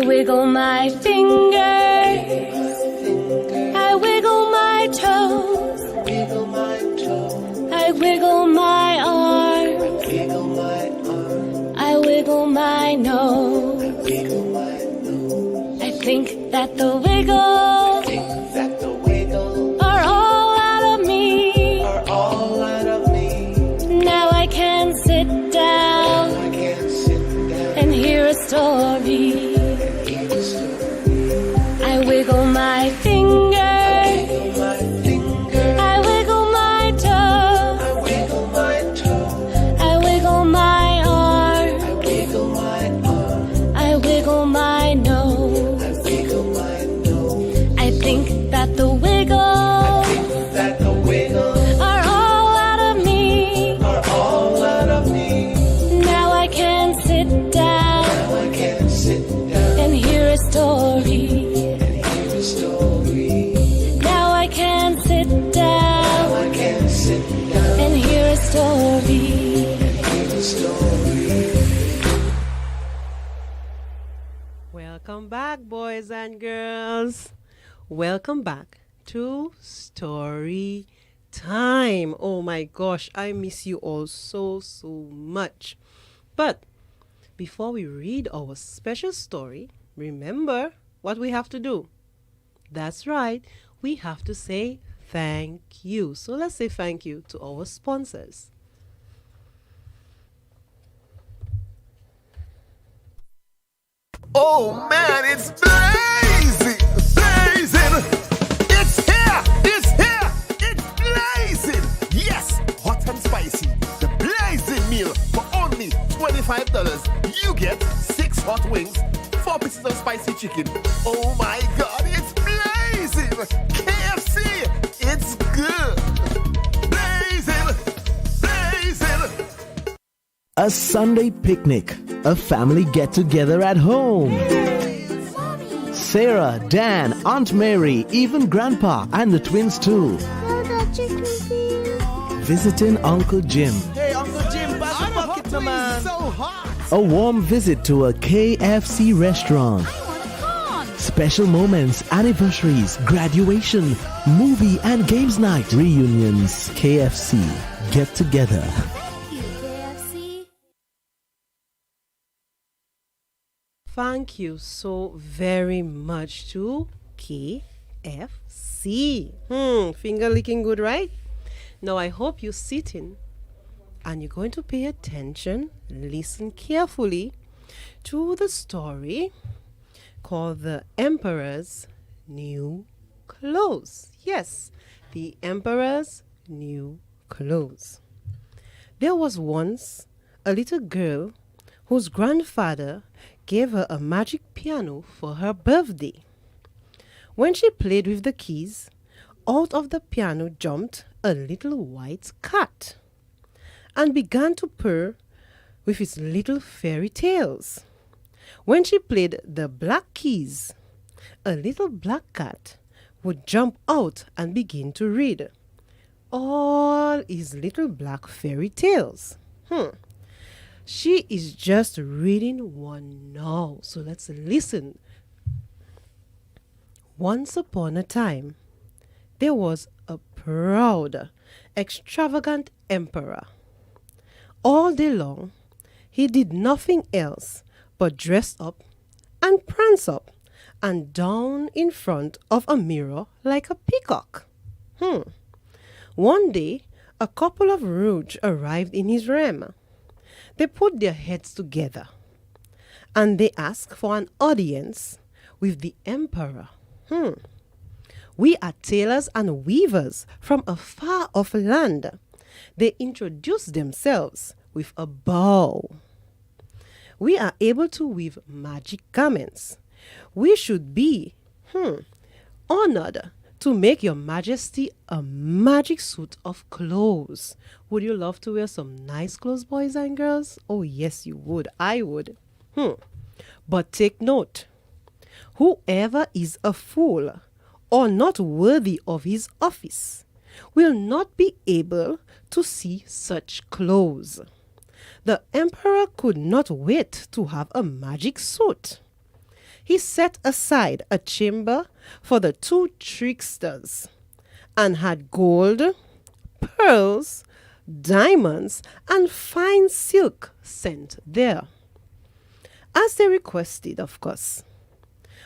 wiggle my fingers, I wiggle my toes, I wiggle my arms, I wiggle my nose. I think that the wiggles are all out of me. Now I can sit down and hear a story. I wiggle my fingers, I wiggle my toes, I wiggle my arms, I wiggle my nose. I think that the wiggles are all out of me. Now I can sit down and hear a story. Now I can sit down and hear a story. Welcome back, boys and girls. Welcome back to Story Time. Oh my gosh, I miss you all so much. But before we read our special story, remember what we have to do. That's right, we have to say thank you. So let's say thank you to our sponsors. Oh man, it's blazing! It's here! It's blazing! Yes, hot and spicy. The blazing meal for only $25. You get 6 hot wings, 4 pieces of spicy chicken. Oh my God, it's blazing! KFC, it's good! Blazing! A Sunday picnic, a family get-together at home. Sarah, Dan, Aunt Mary, even Grandpa and the twins too. Visiting Uncle Jim. Hey, Uncle Jim, pass the bucket, no man. So hot! A warm visit to a KFC restaurant. Special moments, anniversaries, graduation, movie and games night, reunions. KFC, get together. Thank you so very much to KFC. Finger licking good, right? Now I hope you're sitting and you're going to pay attention, listen carefully to the story called The Emperor's New Clothes. Yes, The Emperor's New Clothes. There was once a little girl whose grandfather gave her a magic piano for her birthday. When she played with the keys, out of the piano jumped a little white cat and began to purr with its little fairy tales. When she played the black keys, a little black cat would jump out and begin to read all his little black fairy tales. She is just reading one now, so let's listen. Once upon a time, there was a proud, extravagant emperor. All day long, he did nothing else but dress up and prance up and down in front of a mirror like a peacock. One day, a couple of rogues arrived in his realm. They put their heads together and they asked for an audience with the emperor. We are tailors and weavers from a far off land. They introduced themselves with a bow. We are able to weave magic garments. We should be honored to make your majesty a magic suit of clothes. Would you love to wear some nice clothes, boys and girls? Oh yes, you would. I would. But take note, whoever is a fool or not worthy of his office will not be able to see such clothes. The emperor could not wait to have a magic suit. he set aside a chamber for the two tricksters and had gold, pearls, diamonds, and fine silk sent there, as they requested, of course.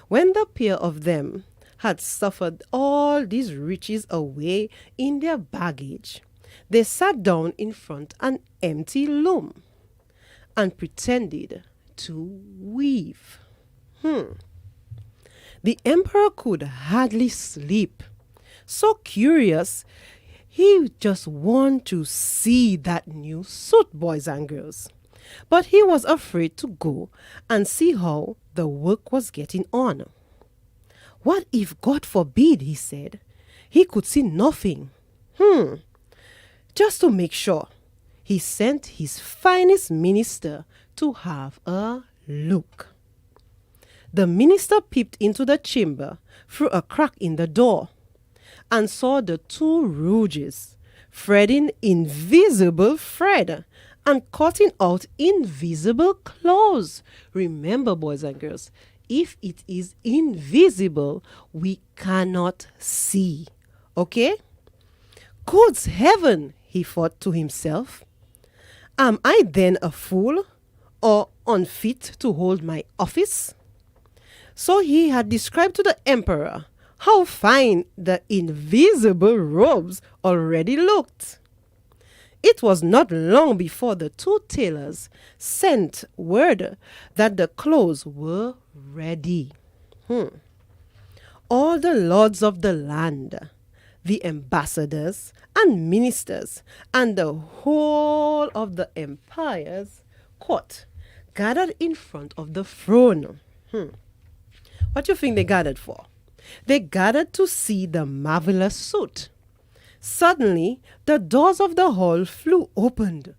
When the pair of them had suffered all these riches away in their baggage, they sat down in front an empty loom and pretended to weave. The emperor could hardly sleep. So curious, he just wanted to see that new suit, boys and girls. But he was afraid to go and see how the work was getting on. What if, God forbid, he said, he could see nothing? Just to make sure, he sent his finest minister to have a look. The minister peeped into the chamber through a crack in the door and saw the two rouges threading invisible thread and cutting out invisible clothes. Remember, boys and girls, if it is invisible, we cannot see. Okay? Good heaven, he thought to himself. Am I then a fool or unfit to hold my office? So he had described to the emperor how fine the invisible robes already looked. It was not long before the two tailors sent word that the clothes were ready. All the lords of the land, the ambassadors and ministers, and the whole of the empire's court gathered in front of the throne. What do you think they gathered for? They gathered to see the marvelous suit. Suddenly, the doors of the hall flew open,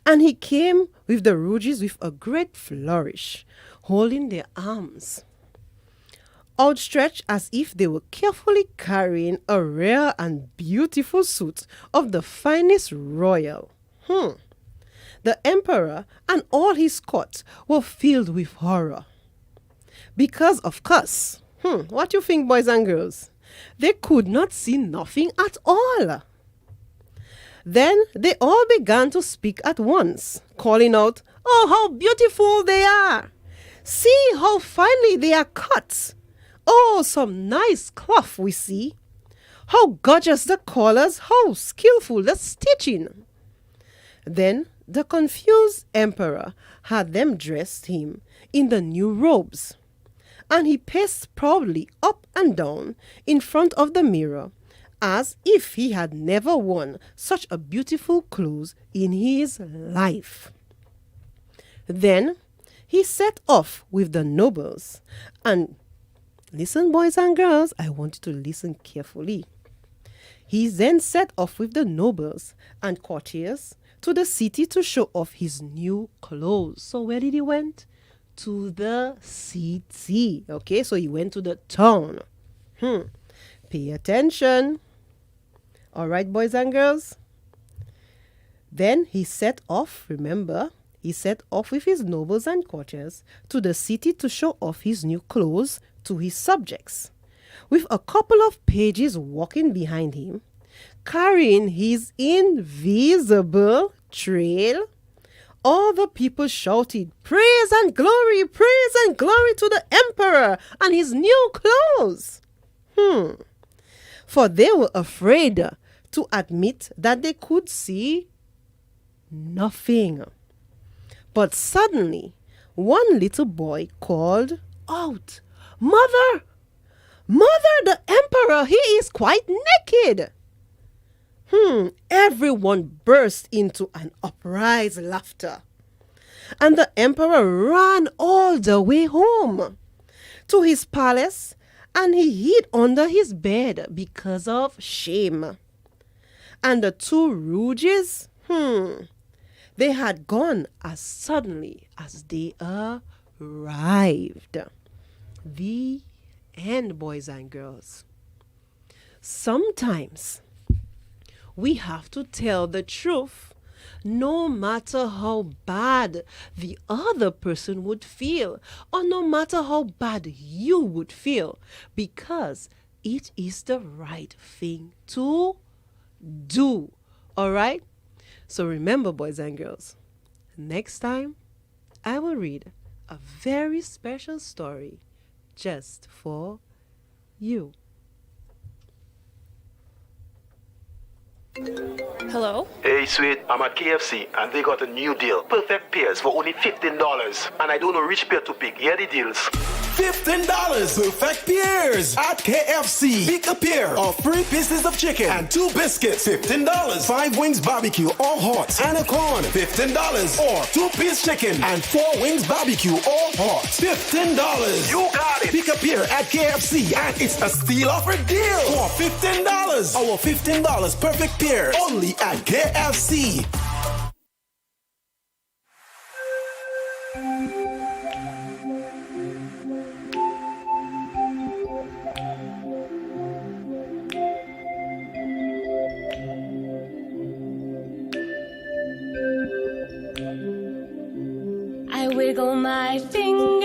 and he came with the rouges with a great flourish, holding their arms outstretched as if they were carefully carrying a rare and beautiful suit of the finest royal. The emperor and all his court were filled with horror. Because, of course, what do you think, boys and girls? They could not see nothing at all. Then they all began to speak at once, calling out, "Oh, how beautiful they are! See how finely they are cut! Oh, some nice cloth we see! How gorgeous the colors, how skillful the stitching!" Then the confused emperor had them dressed him in the new robes, and he paced proudly up and down in front of the mirror as if he had never worn such a beautiful clothes in his life. Then he set off with the nobles, and listen, boys and girls, I want you to listen carefully. He then set off with the nobles and courtiers to the city to show off his new clothes. So where did he went? To the city. Okay, so he went to the town. Pay attention. All right, boys and girls. Then he set off, remember, he set off with his nobles and courtiers to the city to show off his new clothes to his subjects, with a couple of pages walking behind him, carrying his invisible trail. All the people shouted, praise and glory to the emperor and his new clothes. For they were afraid to admit that they could see nothing. But suddenly, one little boy called out, "Mother! Mother, the emperor, he is quite naked!" Everyone burst into an uproarious laughter, and the emperor ran all the way home to his palace, and he hid under his bed because of shame. And the two rouges, they had gone as suddenly as they arrived. The end, boys and girls. Sometimes we have to tell the truth, no matter how bad the other person would feel, or no matter how bad you would feel, because it is the right thing to do. All right? So remember, boys and girls, next time I will read a very special story just for you. Hello? Hey, sweet, I'm at KFC and they got a new deal. Perfect pairs for only $15. And I don't know which pair to pick. Here are the deals. $15 perfect pairs at KFC. Pick a pair of 3 pieces of chicken and 2 biscuits. $15. 5 wings barbecue all hot and a corn. $15. Or 2-piece chicken and 4 wings barbecue all hot. $15. You got it. Pick a pair at KFC and it's a steal of a deal for $15. Our $15 perfect pair only at KFC. I wiggle my fingers,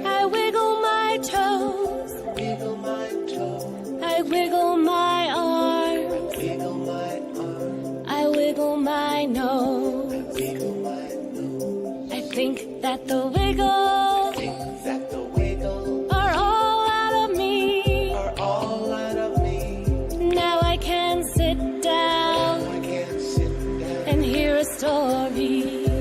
I wiggle my toes, I wiggle my arms, I wiggle my nose. I think that the wiggles are all out of me. Now I can sit down and hear a story.